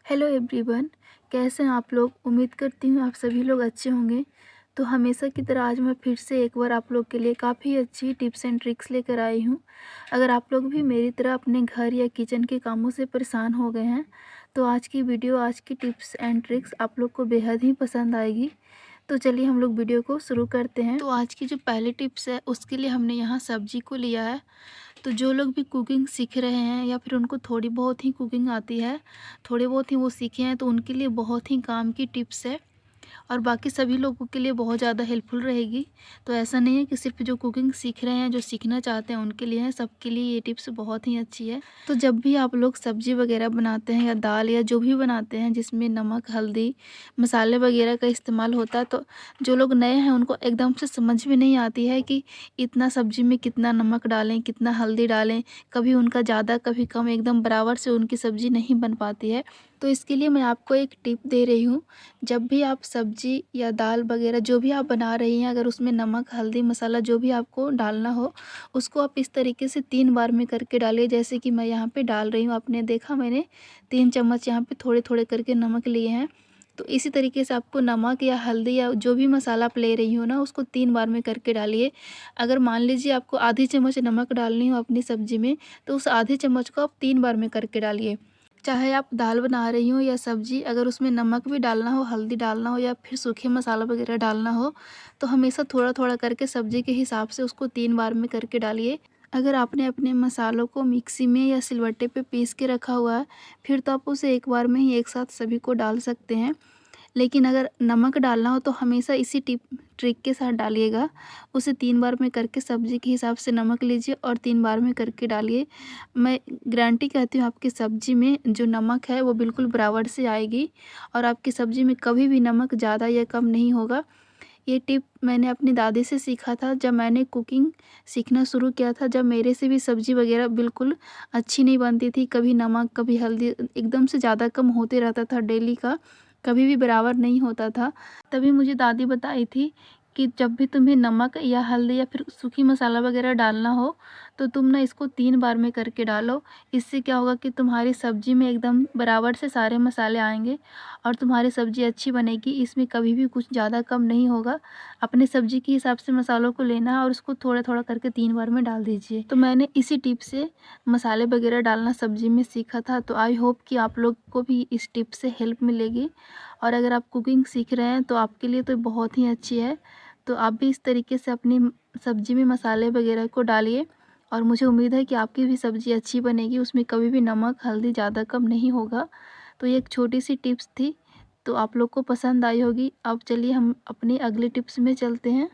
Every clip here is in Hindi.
Hello everyone. कैसे हैं आप लोग? उम्मीद करती हूँ आप सभी लोग अच्छे होंगे। तो हमेशा की तरह आज मैं फिर से एक बार आप लोग के लिए काफ़ी अच्छी टिप्स एंड ट्रिक्स लेकर आई हूँ। अगर आप लोग भी मेरी तरह अपने घर या किचन के कामों से परेशान हो गए हैं तो आज की वीडियो, आज की टिप्स एंड ट्रिक्स आप लोग को बेहद ही पसंद आएगी। तो चलिए हम लोग वीडियो को शुरू करते हैं। तो आज की जो पहली टिप्स है उसके लिए हमने यहाँ सब्जी को लिया है। तो जो लोग भी कुकिंग सीख रहे हैं या फिर उनको थोड़ी बहुत ही कुकिंग आती है, थोड़े बहुत ही वो सीखे हैं, तो उनके लिए बहुत ही काम की टिप्स है और बाकी सभी लोगों के लिए बहुत ज़्यादा हेल्पफुल रहेगी। तो ऐसा नहीं है कि सिर्फ जो कुकिंग सीख रहे हैं, जो सीखना चाहते हैं उनके लिए है, सबके लिए ये टिप्स बहुत ही अच्छी है। तो जब भी आप लोग सब्जी वगैरह बनाते हैं या दाल या जो भी बनाते हैं जिसमें नमक, हल्दी, मसाले वगैरह का इस्तेमाल होता है, तो जो लोग नए हैं उनको एकदम से समझ में नहीं आती है कि इतना सब्जी में कितना नमक डालें, कितना हल्दी डालें। कभी उनका ज़्यादा, कभी कम, एकदम बराबर से उनकी सब्जी नहीं बन पाती है। तो इसके लिए मैं आपको एक टिप दे रही हूँ। जब भी आप सब्जी या दाल वगैरह जो भी आप बना रही हैं, अगर उसमें नमक, हल्दी, मसाला जो भी आपको डालना हो, उसको आप इस तरीके से 3 बार में करके डालिए। जैसे कि मैं यहाँ पे डाल रही हूँ, आपने देखा मैंने 3 चम्मच यहाँ पे थोड़े-थोड़े करके नमक लिए हैं। तो इसी तरीके से आपको नमक या हल्दी या जो भी मसाला आप ले रही हो ना, उसको 3 बार में करके डालिए। अगर मान लीजिए आपको आधी चम्मच नमक डालनी हो अपनी सब्जी में, तो उस आधे चम्मच को आप 3 बार में करके डालिए। चाहे आप दाल बना रही हो या सब्जी, अगर उसमें नमक भी डालना हो, हल्दी डालना हो या फिर सूखे मसाला वगैरह डालना हो, तो हमेशा थोड़ा-थोड़ा करके सब्जी के हिसाब से उसको 3 बार में करके डालिए। अगर आपने अपने मसालों को मिक्सी में या सिलबट्टे पे पीस के रखा हुआ है, फिर तो आप उसे एक बार में ही एक साथ सभी को डाल सकते हैं। लेकिन अगर नमक डालना हो तो हमेशा इसी टिप ट्रिक के साथ डालिएगा। उसे 3 बार में करके सब्ज़ी के हिसाब से नमक लीजिए और 3 बार में करके डालिए। मैं गारंटी कहती हूँ आपकी सब्ज़ी में जो नमक है वो बिल्कुल बराबर से आएगी और आपकी सब्ज़ी में कभी भी नमक ज़्यादा या कम नहीं होगा। ये टिप मैंने अपनी दादी से सीखा था जब मैंने कुकिंग सीखना शुरू किया था। जब मेरे से भी सब्ज़ी वग़ैरह बिल्कुल अच्छी नहीं बनती थी, कभी नमक, कभी हल्दी एकदम से ज़्यादा कम होते रहता था डेली का, कभी भी बराबर नहीं होता था। तभी मुझे दादी बताई थी कि जब भी तुम्हें नमक या हल्दी या फिर सूखी मसाला वग़ैरह डालना हो, तो तुम ना इसको 3 बार में करके डालो। इससे क्या होगा कि तुम्हारी सब्ज़ी में एकदम बराबर से सारे मसाले आएँगे और तुम्हारी सब्ज़ी अच्छी बनेगी। इसमें कभी भी कुछ ज़्यादा कम नहीं होगा। अपने सब्ज़ी के हिसाब से मसालों को लेना है और उसको थोड़ा-थोड़ा करके 3 बार में डाल दीजिए। तो मैंने इसी टिप से मसाले वग़ैरह डालना सब्ज़ी में सीखा था। तो आई होप कि आप लोग को भी इस टिप से हेल्प मिलेगी और अगर आप कुकिंग सीख रहे हैं तो आपके लिए तो बहुत ही अच्छी है। तो आप भी इस तरीके से अपनी सब्ज़ी में मसाले वग़ैरह को डालिए और मुझे उम्मीद है कि आपकी भी सब्ज़ी अच्छी बनेगी, उसमें कभी भी नमक, हल्दी ज़्यादा कम नहीं होगा। तो ये एक छोटी-सी टिप्स थी, तो आप लोग को पसंद आई होगी। अब चलिए हम अपनी अगली टिप्स में चलते हैं।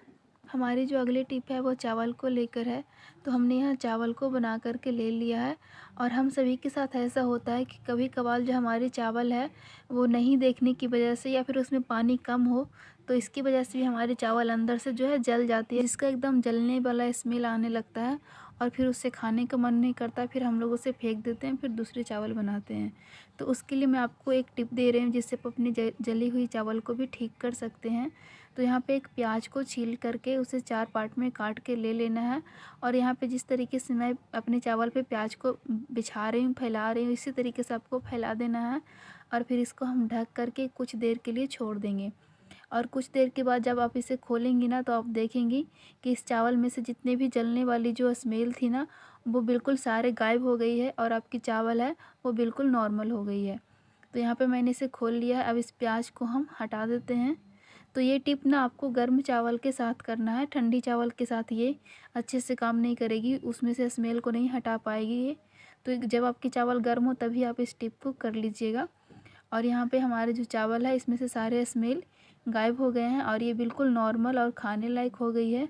हमारी जो अगली टिप है वो चावल को लेकर है। तो हमने यहाँ चावल को बना कर के ले लिया है और हम सभी के साथ ऐसा होता है कि कभी-कभार जो हमारी चावल है वो नहीं देखने की वजह से या फिर उसमें पानी कम हो, तो इसकी वजह से भी हमारी चावल अंदर से जो है जल जाती है, जिसका एकदम जलने वाला स्मेल आने लगता है और फिर उससे खाने का मन नहीं करता। फिर हम लोग उसे फेंक देते हैं, फिर दूसरे चावल बनाते हैं। तो उसके लिए मैं आपको एक टिप दे रही हूँ जिससे आप अपनी जली हुई चावल को भी ठीक कर सकते हैं। तो यहाँ पे एक प्याज को छील करके उसे 4 पार्ट में काट के ले लेना है और यहाँ पे जिस तरीके से मैं अपने चावल पे प्याज को बिछा रही हूँ, फैला रही हूँ, इसी तरीके से आपको फैला देना है और फिर इसको हम ढक करके कुछ देर के लिए छोड़ देंगे। और कुछ देर के बाद जब आप इसे खोलेंगी ना, तो आप देखेंगी कि इस चावल में से जितने भी जलने वाली जो स्मेल थी ना, वो बिल्कुल सारे गायब हो गई है और आपकी चावल है वो बिल्कुल नॉर्मल हो गई है। तो यहाँ पे मैंने इसे खोल लिया है। अब इस प्याज को हम हटा देते हैं। तो ये टिप ना आपको गर्म चावल के साथ करना है, ठंडी चावल के साथ ये अच्छे से काम नहीं करेगी, उसमें से स्मेल को नहीं हटा पाएगी ये। तो जब आपकी चावल गर्म हो तभी आप इस टिप को कर लीजिएगा। और यहाँ पे हमारे जो चावल है इसमें से सारे स्मेल गायब हो गए हैं और ये बिल्कुल नॉर्मल और खाने लायक हो गई है।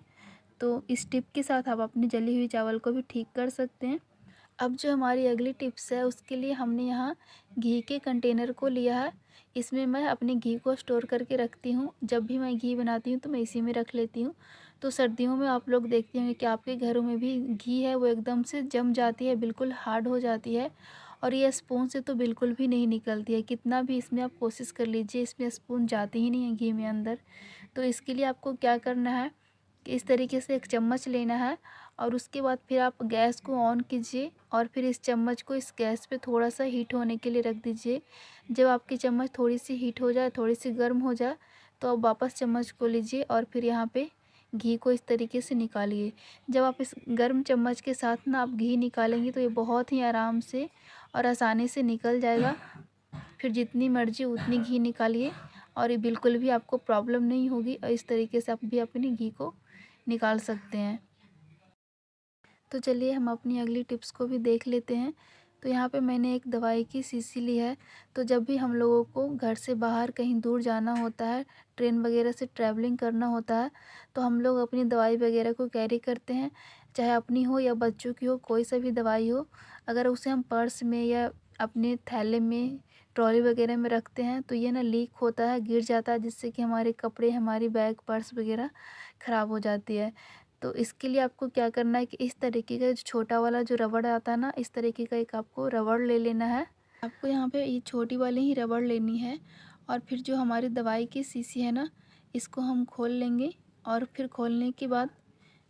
तो इस टिप के साथ आप अपनी जली हुई चावल को भी ठीक कर सकते हैं। अब जो हमारी अगली टिप्स है उसके लिए हमने यहाँ घी के कंटेनर को लिया है। इसमें मैं अपने घी को स्टोर करके रखती हूँ। जब भी मैं घी बनाती हूँ तो मैं इसी में रख लेती हूँ। तो सर्दियों में आप लोग देखते होंगे कि आपके घरों में भी घी है वो एकदम से जम जाती है, बिल्कुल हार्ड हो जाती है और ये स्पून से तो बिल्कुल भी नहीं निकलती है। कितना भी इसमें आप कोशिश कर लीजिए, इसमें स्पून जाती ही नहीं है घी में अंदर। तो इसके लिए आपको क्या करना है कि इस तरीके से एक चम्मच लेना है और उसके बाद फिर आप गैस को ऑन कीजिए और फिर इस चम्मच को इस गैस पे थोड़ा सा हीट होने के लिए रख दीजिए। जब आपकी चम्मच थोड़ी सी हीट हो जाए, थोड़ी सी गर्म हो जाए, तो आप वापस चम्मच को लीजिए और फिर यहाँ पे घी को इस तरीके से निकालिए। जब आप इस गर्म चम्मच के साथ ना आप घी निकालेंगे तो ये बहुत ही आराम से और आसानी से निकल जाएगा। फिर जितनी मर्ज़ी उतनी घी निकालिए और ये बिल्कुल भी आपको प्रॉब्लम नहीं होगी और इस तरीके से आप भी अपनी घी को निकाल सकते हैं। तो चलिए हम अपनी अगली टिप्स को भी देख लेते हैं। तो यहाँ पे मैंने एक दवाई की शीशी ली है। तो जब भी हम लोगों को घर से बाहर कहीं दूर जाना होता है, ट्रेन वगैरह से ट्रैवलिंग करना होता है, तो हम लोग अपनी दवाई वगैरह को कैरी करते हैं, चाहे अपनी हो या बच्चों की हो, कोई सा भी दवाई हो। अगर उसे हम पर्स में या अपने थैले में, ट्रॉली वगैरह में रखते हैं तो ये ना लीक होता है, गिर जाता है, जिससे कि हमारे कपड़े, हमारी बैग, पर्स वगैरह ख़राब हो जाती है। तो इसके लिए आपको क्या करना है कि इस तरीके का जो छोटा वाला जो रबड़ आता है ना, इस तरीके का एक आपको रबड़ ले लेना है। आपको यहाँ पे ये छोटी वाली ही रबड़ लेनी है और फिर जो हमारी दवाई की शीशी है ना, इसको हम खोल लेंगे और फिर खोलने के बाद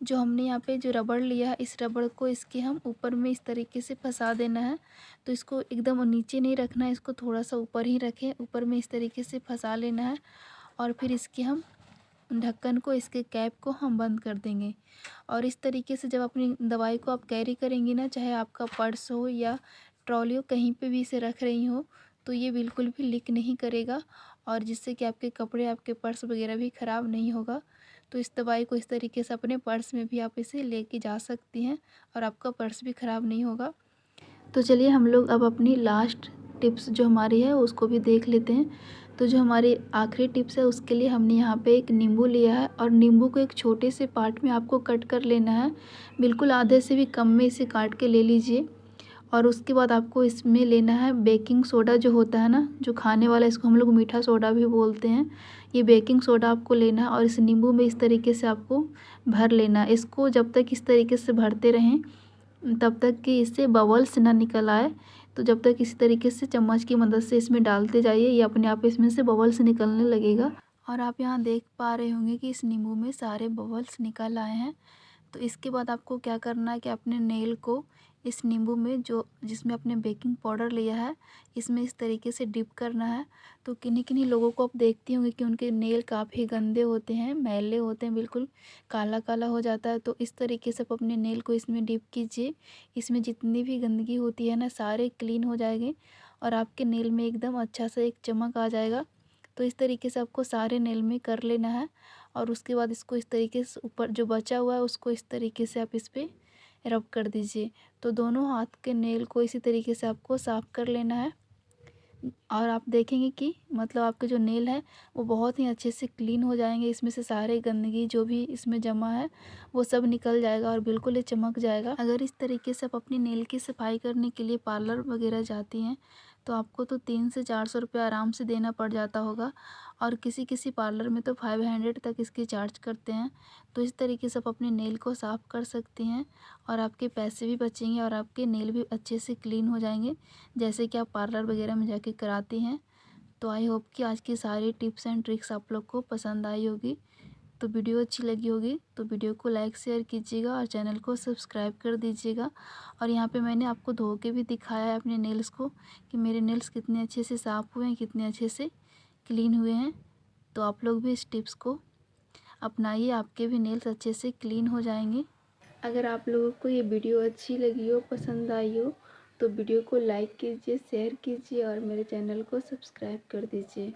जो हमने यहाँ पे जो रबड़ लिया है, इस रबड़ को इसके हम ऊपर में इस तरीके से फंसा देना है। तो इसको एकदम नीचे नहीं रखना है, इसको थोड़ा सा ऊपर ही रखें, ऊपर में इस तरीके से फंसा लेना है और फिर इसके हम ढक्कन को, इसके कैप को हम बंद कर देंगे। और इस तरीके से जब अपनी दवाई को आप कैरी करेंगी ना, चाहे आपका पर्स हो या ट्रॉली हो, कहीं पे भी इसे रख रही हो, तो ये बिल्कुल भी लीक नहीं करेगा और जिससे कि आपके कपड़े, आपके पर्स वगैरह भी ख़राब नहीं होगा। तो इस दवाई को इस तरीके से अपने पर्स में भी आप इसे लेके जा सकती हैं और आपका पर्स भी ख़राब नहीं होगा। तो चलिए हम लोग अब अपनी लास्ट टिप्स जो हमारी है उसको भी देख लेते हैं। तो जो हमारी आखिरी टिप्स है उसके लिए हमने यहाँ पे एक नींबू लिया है और नींबू को एक छोटे से पार्ट में आपको कट कर लेना है। बिल्कुल आधे से भी कम में इसे काट के ले लीजिए और उसके बाद आपको इसमें लेना है बेकिंग सोडा जो होता है ना, जो खाने वाला, इसको हम लोग मीठा सोडा भी बोलते हैं। ये बेकिंग सोडा आपको लेना है और इस नींबू में इस तरीके से आपको भर लेना है। इसको जब तक इस तरीके से भरते रहें तब तक कि इससे बबल्स ना निकल आए। तो जब तक इसी तरीके से चम्मच की मदद से इसमें डालते जाइए, ये अपने आप इसमें से बबल्स निकलने लगेगा और आप यहाँ देख पा रहे होंगे कि इस नींबू में सारे बबल्स निकल आए हैं। तो इसके बाद आपको क्या करना है कि अपने नेल को इस नींबू में, जो जिसमें आपने बेकिंग पाउडर लिया है, इसमें इस तरीके से डिप करना है। तो किन्हीं किन्हीं लोगों को आप देखती होंगी कि उनके नेल काफ़ी गंदे होते हैं, मैले होते हैं, बिल्कुल काला काला हो जाता है। तो इस तरीके से आप अपने नेल को इसमें डिप कीजिए। इसमें जितनी भी गंदगी होती है ना, सारे क्लीन हो जाएंगे और आपके नेल में एकदम अच्छा सा एक चमक आ जाएगा। तो इस तरीके से आपको सारे नेल में कर लेना है और उसके बाद इसको इस तरीके से ऊपर जो बचा हुआ है उसको इस तरीके से आप इस पर रब कर दीजिए। तो दोनों हाथ के नेल को इसी तरीके से आपको साफ़ कर लेना है और आप देखेंगे कि मतलब आपके जो नेल है वो बहुत ही अच्छे से क्लीन हो जाएंगे। इसमें से सारे गंदगी जो भी इसमें जमा है वो सब निकल जाएगा और बिल्कुल ये चमक जाएगा। अगर इस तरीके से आप अपनी नेल की सफाई करने के लिए पार्लर वगैरह जाती हैं तो आपको तो 300 से 400 रुपये आराम से देना पड़ जाता होगा और किसी किसी पार्लर में तो 500 तक इसकी चार्ज करते हैं। तो इस तरीके से आप अपने नेल को साफ़ कर सकती हैं और आपके पैसे भी बचेंगे और आपके नेल भी अच्छे से क्लीन हो जाएंगे, जैसे कि आप पार्लर वगैरह में जाके कराती हैं। तो आई होप कि आज की सारी टिप्स एंड ट्रिक्स आप लोग को पसंद आई होगी। तो वीडियो अच्छी लगी होगी तो वीडियो को लाइक शेयर कीजिएगा और चैनल को सब्सक्राइब कर दीजिएगा। और यहाँ पे मैंने आपको धो के भी दिखाया है अपने नेल्स को कि मेरे नेल्स कितने अच्छे से साफ़ हुए हैं, कितने अच्छे से क्लीन हुए हैं। तो आप लोग भी इस टिप्स को अपनाइए, आपके भी नेल्स अच्छे से क्लीन हो जाएंगे। अगर आप लोगों को ये वीडियो अच्छी लगी हो, पसंद आई हो, तो वीडियो को लाइक कीजिए, शेयर कीजिए और मेरे चैनल को सब्सक्राइब कर दीजिए।